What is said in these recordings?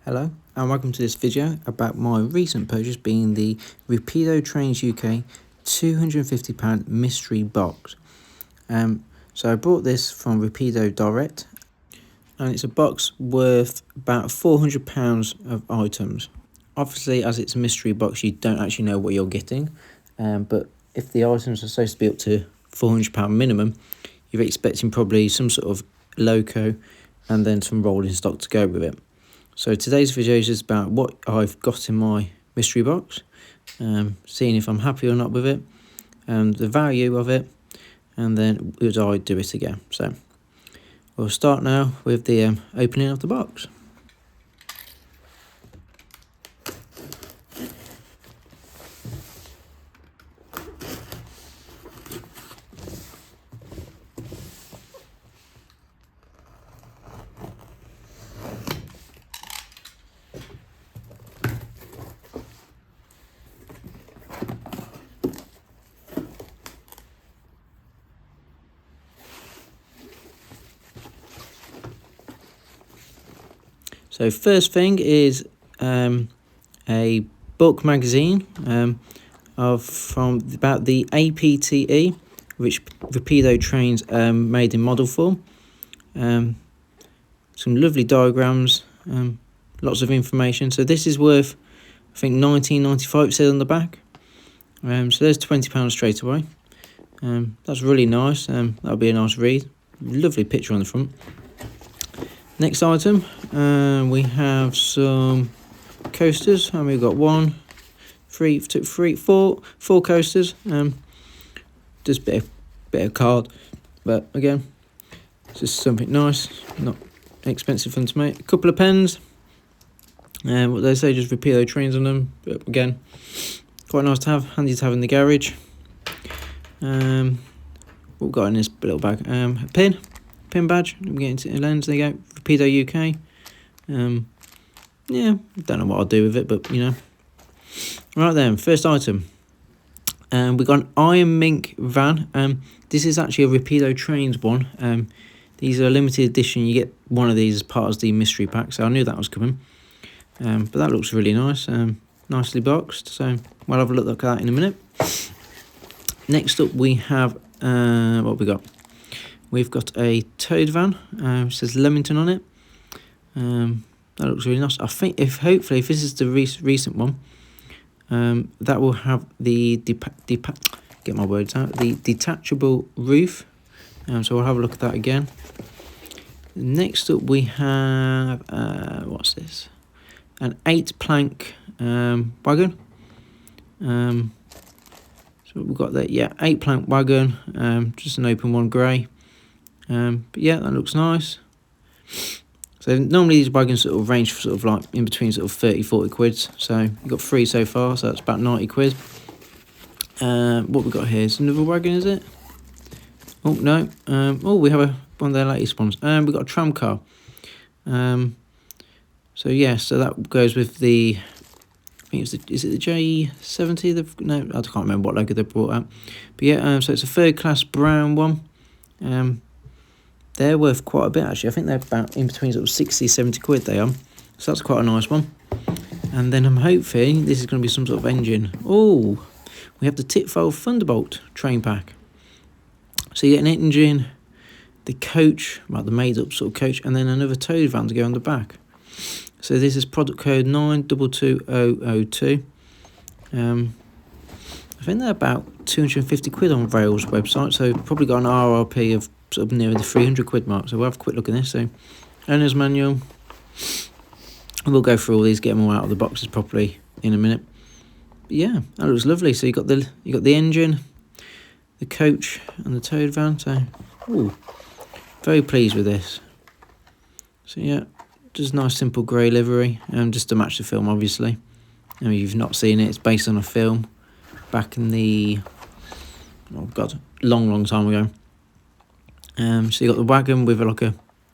Hello and welcome to this video about my recent purchase being the Rapido Trains UK £250 mystery box. So I bought this from Rapido Direct and it's a box worth about £400 of items. Obviously, as it's a mystery box, you don't actually know what you're getting, but if the items are supposed to be up to £400 minimum, you're expecting probably some sort of loco and then some rolling stock to go with it. So today's video is just about what I've got in my mystery box, seeing if I'm happy or not with it, and the value of it, and then would I do it again. So we'll start now with the opening of the box. So first thing is a book magazine from about the APTE, which Rapido Trains made in model form. Some lovely diagrams, lots of information. So this is worth, I think, £19.95, it says on the back. So there's £20 straight away. That's really nice. That'll be a nice read. Lovely picture on the front. Next item, we have some coasters, and we've got four coasters. Just bit of card, but again, it's just something nice, not expensive for them to make. A couple of pens, what they say, just Rapido Trains on them, but again, quite nice to have, handy to have in the garage. What we've got in this little bag, a pin badge. We get into the lens. There you go, Rapido UK. Yeah, don't know what I'll do with it, but you know. Right then, first item. We got an Iron Mink van. This is actually a Rapido Trains one. These are a limited edition. You get one of these as part of the mystery pack, so I knew that was coming. But that looks really nice. Nicely boxed. So we'll have a look at that in a minute. Next up, we have what we got. We've got a Toad van, it says Leamington on it. That looks really nice. I think hopefully if this is the recent one, that will have the detachable roof. So we'll have a look at that again. Next up we have what's this? An 8-plank wagon. So we've got that, yeah, 8-plank wagon. Just an open one, grey. But yeah, that looks nice. So normally these wagons sort of range for sort of like in between sort of 30-40 quids. So you've got 3 so far, so that's about 90 quid. What we got here is another wagon, is it? Oh no. Oh, we have one of their latest ones. We've got a tram car. So yeah, so that goes with the, I think it's is it the J70? No, I can't remember what logo they brought out. But yeah, so it's a 3rd class brown one. They're worth quite a bit actually. I think they're about in between sort of 60-70 quid they are. So that's quite a nice one. And then I'm hoping this is going to be some sort of engine. Oh, we have the Titanfield Thunderbolt train pack. So you get an engine, the coach, well, the made up sort of coach, and then another Toad van to go on the back. So this is product code 922002. I think they're about 250 quid on Rail's website, so probably got an RRP of sort of near the 300 quid mark. So we'll have a quick look at this. So owner's manual. And we'll go through all these, get them all out of the boxes properly in a minute. But yeah, that looks lovely. So you got the engine, the coach, and the Toad van. So ooh, very pleased with this. So yeah, just nice simple grey livery, just to match the film, obviously. I mean, if you've not seen it, it's based on a film back in the, oh god, long time ago. So you got the wagon with like a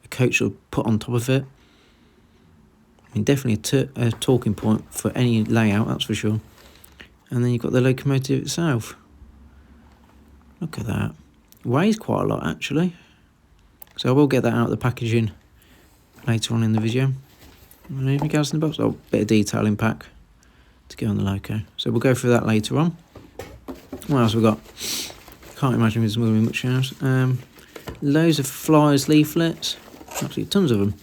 coach put on top of it. I mean, definitely a talking point for any layout, that's for sure. And then you've got the locomotive itself. Look at that. It weighs quite a lot actually. So I will get that out of the packaging later on in the video. Anything else in the box? Oh, bit of detailing pack to go on the loco. So we'll go through that later on. What else we got? Can't imagine there's going to be much else. Loads of flyers leaflets. Absolutely tons of them.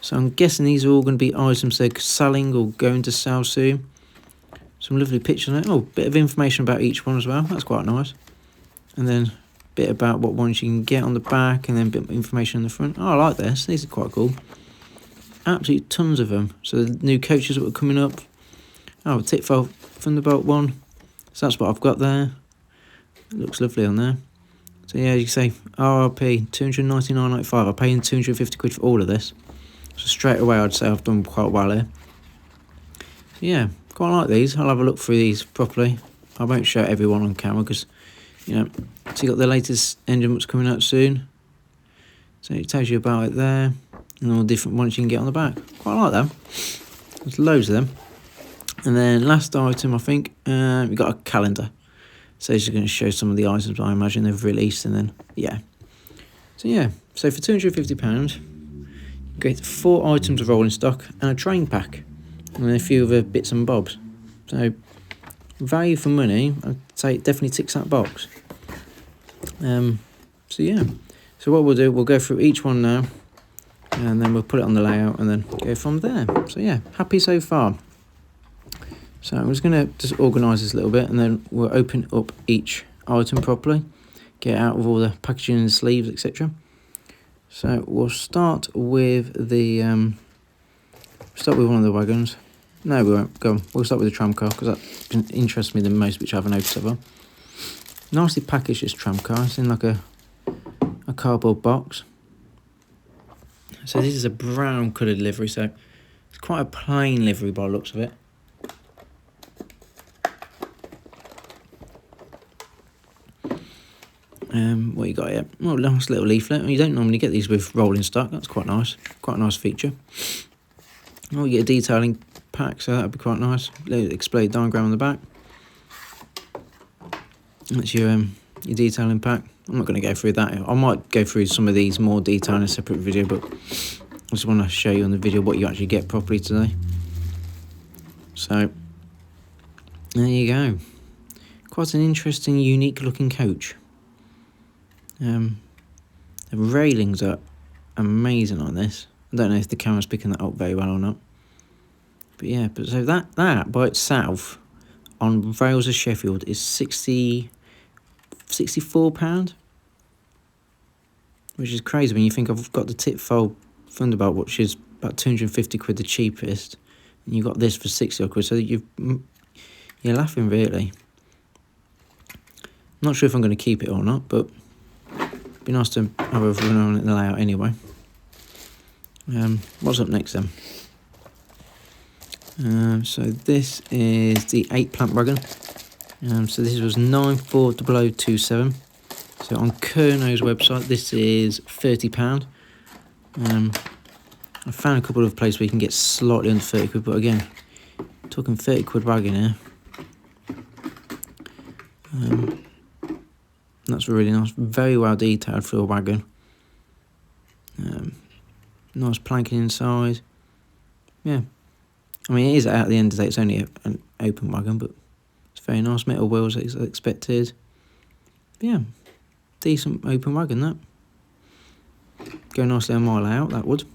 So I'm guessing these are all going to be items they're selling or going to sell soon. Some lovely pictures on it. Oh, bit of information about each one as well. That's quite nice. And then a bit about what ones you can get on the back, and then a bit of information on the front. Oh, I like this. These are quite cool. Absolutely tons of them. So the new coaches that were coming up. Oh, Titanfield Thunderbolt one. So that's what I've got there. It looks lovely on there. So yeah, as you can say, RRP £299.95. I'm paying 250 quid for all of this. So straight away I'd say I've done quite well here. So yeah, quite like these. I'll have a look through these properly. I won't show everyone on camera because, you know, so you got the latest engine that's coming out soon. So it tells you about it there. And all the different ones you can get on the back. Quite like them. There's loads of them. And then last item, I think, we've got a calendar. So it's just going to show some of the items I imagine they've released, and then, yeah. So yeah, so for £250, you get 4 items of rolling stock and a train pack. And then a few other bits and bobs. So, value for money, I'd say it definitely ticks that box. So yeah. So what we'll do, we'll go through each one now. And then we'll put it on the layout and then go from there. So yeah, happy so far. So I'm just going to just organise this a little bit, and then we'll open up each item properly, get out of all the packaging and sleeves, etc. So we'll start with the one of the wagons. No, we won't. Go on. We'll start with the tram car because that interests me the most, which I haven't opened so far. Nicely packaged, this tram car. It's in like a cardboard box. So this is a brown coloured livery, so it's quite a plain livery by the looks of it. What you got here? Oh, nice little leaflet. You don't normally get these with rolling stock. That's quite nice. Quite a nice feature. Oh, you get a detailing pack, so that'd be quite nice. Little exploded diagram on the back. That's your detailing pack. I'm not going to go through that. I might go through some of these more detail in a separate video, but I just want to show you on the video what you actually get properly today. So there you go. Quite an interesting, unique looking coach. The railings are amazing on this. I don't know if the camera's picking that up very well or not. But yeah, but so that by itself on rails of Sheffield is £64, which is crazy when you think I've got the Titanfield Thunderbolt, which is about 250 quid the cheapest, and you got this for 60 quid. So you're laughing really. Not sure if I'm going to keep it or not, but it'd be nice to have a run on the layout anyway. What's up next then? So this is the 8 plant wagon. So this was 940027. So on Kerno's website, this is £30. I found a couple of places where you can get slightly under 30 quid, but again, talking 30 quid wagon here. That's really nice, very well detailed for a wagon. Nice planking inside. Yeah, I mean, it is at the end of the day, it's only an open wagon, but it's very nice. Metal wheels as expected. Yeah, decent open wagon, that. Go nicely on my layout, that would.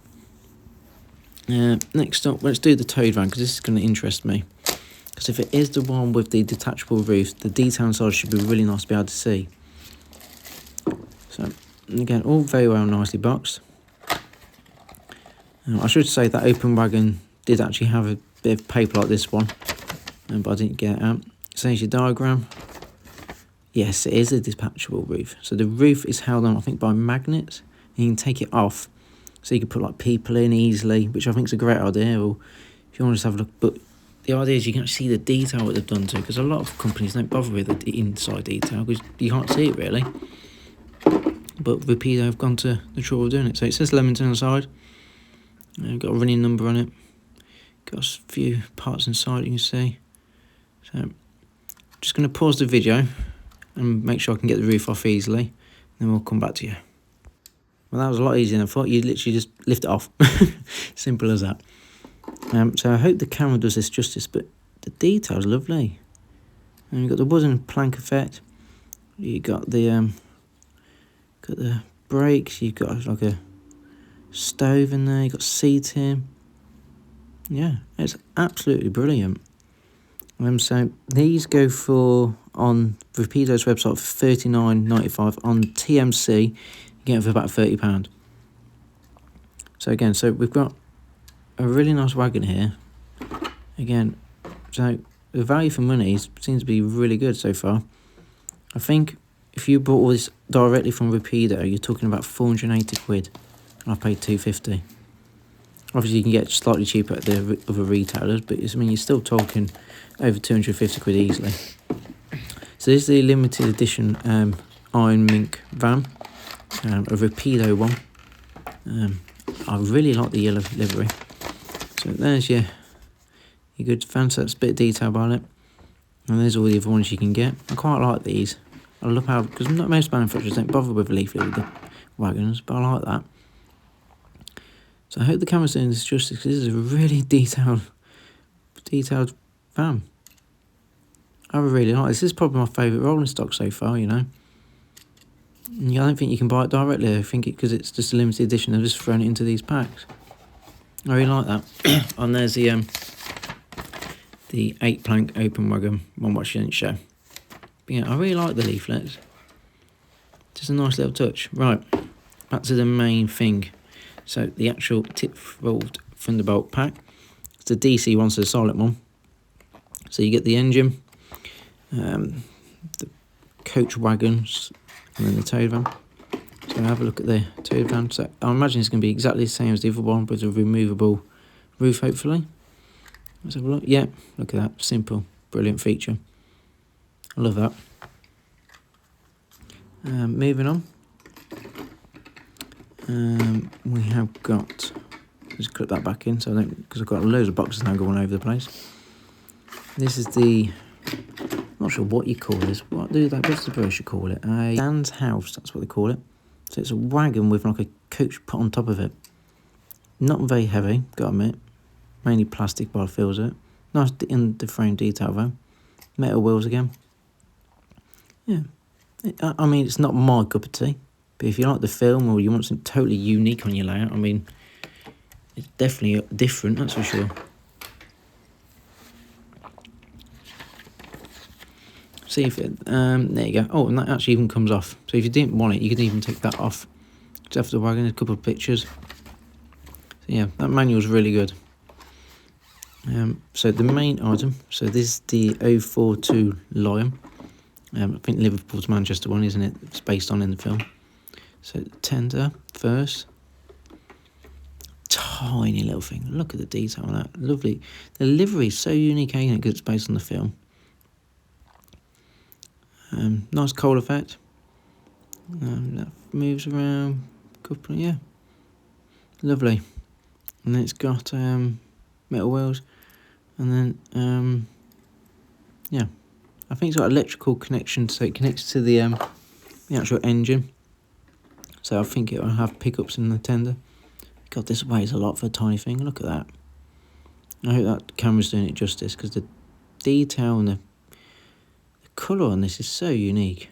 Next up, let's do the towed van, because this is going to interest me. Because if it is the one with the detachable roof, the detail inside should be really nice to be able to see. So, again, all very well nicely boxed. I should say that open wagon did actually have a bit of paper like this one, but I didn't get it out. So here's your diagram. Yes, it is a detachable roof. So the roof is held on, I think, by magnets. And you can take it off, so you can put like people in easily, which I think is a great idea. Or if you want to just have a look, but the idea is you can actually see the detail what they've done to it, because a lot of companies don't bother with the inside detail because you can't see it really. But Rapido have gone to the trouble of doing it. So it says Leamington on the side. Got a running number on it. Got a few parts inside you can see. So I'm just going to pause the video and make sure I can get the roof off easily. Then we'll come back to you. Well, that was a lot easier than I thought. You literally just lift it off. Simple as that. So I hope the camera does this justice, but the detail's lovely. And you've got the wooden plank effect. You got the brakes. You've got like a stove in there. You've got seating. Yeah, it's absolutely brilliant. So these go for, on Rapido's website, for $39.95. On TMC, you get it for about £30. So again, so we've got a really nice wagon here. Again, so the value for money seems to be really good so far. I think if you bought all this directly from Rapido, you're talking about 480 quid. And I paid 250. Obviously, you can get slightly cheaper at the other retailers, but I mean, you're still talking over 250 quid easily. So this is the limited edition Iron Mink van, a Rapido one. I really like the yellow livery. So there's your good van, so that's a bit of detail about it. And there's all the other ones you can get. I quite like these. I love how, because most manufacturers don't bother with a leaflet with the wagons, but I like that. So I hope the camera's doing this justice, because this is a really detailed van. I really like this. This is probably my favourite rolling stock so far, you know. I don't think you can buy it directly. I think because it's just a limited edition, they've just thrown it into these packs. I really like that. And there's the 8-plank open wagon one, which I didn't show. But yeah, I really like the leaflets. Just a nice little touch. Right, back to the main thing. So the actual Titanfield Thunderbolt pack. It's the DC one, so the silent one. So you get the engine, the coach wagons, and then the tow van. So have a look at the tow van. So I imagine it's going to be exactly the same as the other one, with a removable roof, hopefully. Let's have a look. Yeah, look at that. Simple, brilliant feature. I love that. Moving on. We have got, just clip that back in, so I don't, because I've got loads of boxes now going over the place. This is the, I'm not sure what you call this. What's the brochure call it? A Dan's house, that's what they call it. So it's a wagon with like a coach put on top of it. Not very heavy, gotta admit. Mainly plastic by the feels of it. Nice in the frame detail though. Metal wheels again. Yeah. I mean, it's not my cup of tea. But if you like the film or you want something totally unique on your layout, I mean, it's definitely different, that's for sure. See if it, there you go. Oh, and that actually even comes off. So if you didn't want it, you could even take that off. Just after the wagon, a couple of pictures. So yeah, that manual's really good. So the main item, so this is the 042 Lion. I think Liverpool to Manchester one, isn't it? It's based on in the film. So tender first. Tiny little thing. Look at the detail on that. Lovely. The livery is so unique, ain't it? Because it's based on the film. Nice coal effect. That moves around. Couple, yeah. Lovely. And then it's got metal wheels. And then, yeah. I think it's got electrical connection, so it connects to the actual engine. So I think it will have pickups in the tender. God, this weighs a lot for a tiny thing. Look at that. I hope that camera's doing it justice, because the detail and the colour on this is so unique.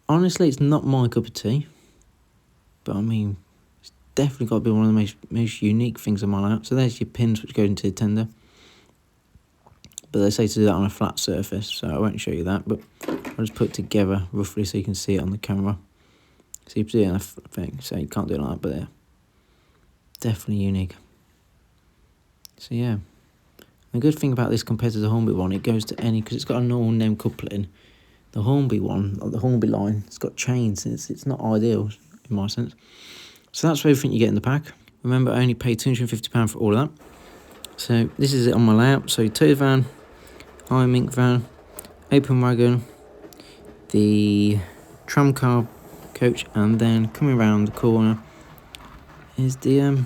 Honestly, it's not my cup of tea. But I mean, it's definitely got to be one of the most unique things on my layout. So there's your pins which go into the tender. But they say to do that on a flat surface, so I won't show you that, but I'll just put it together roughly so you can see it on the camera. So you see it on a thing, so you can't do it like that, but yeah. Definitely unique. So yeah. The good thing about this compared to the Hornby one, it goes to any, because it's got a normal name coupling. The Hornby one, or the Hornby line, it's got chains, and it's not ideal, in my sense. So that's everything you get in the pack. Remember, I only paid £250 for all of that. So this is it on my layout. So tow van, Iron Mink van, open wagon, the tram car coach, and then coming around the corner is the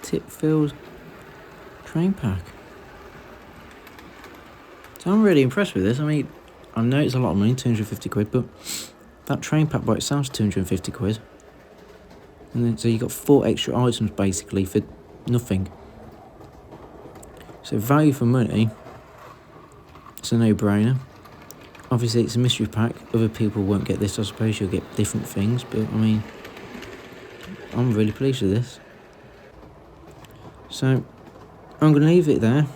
Titanfield train pack. So I'm really impressed with this. I mean, I know it's a lot of money, 250 quid, but that train pack by itself is 250 quid. And then, so you got 4 extra items basically for nothing. So value for money, it's a no-brainer. Obviously it's a mystery pack, other people won't get this, I suppose you'll get different things, but I mean, I'm really pleased with this. So, I'm going to leave it there.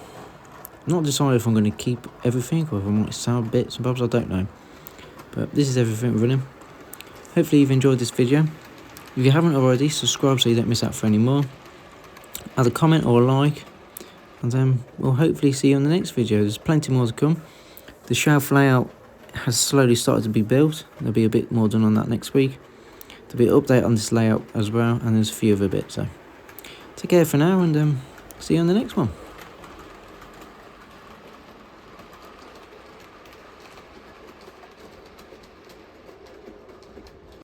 Not decided if I'm going to keep everything or if I might sell bits and bobs, I don't know. But this is everything running. Hopefully you've enjoyed this video. If you haven't already, subscribe so you don't miss out for any more. Add a comment or a like, and we'll hopefully see you on the next video. There's plenty more to come. The shelf layout has slowly started to be built. There'll be a bit more done on that next week. There'll be an update on this layout as well, and there's a few other bits. So take care for now, and see you on the next one.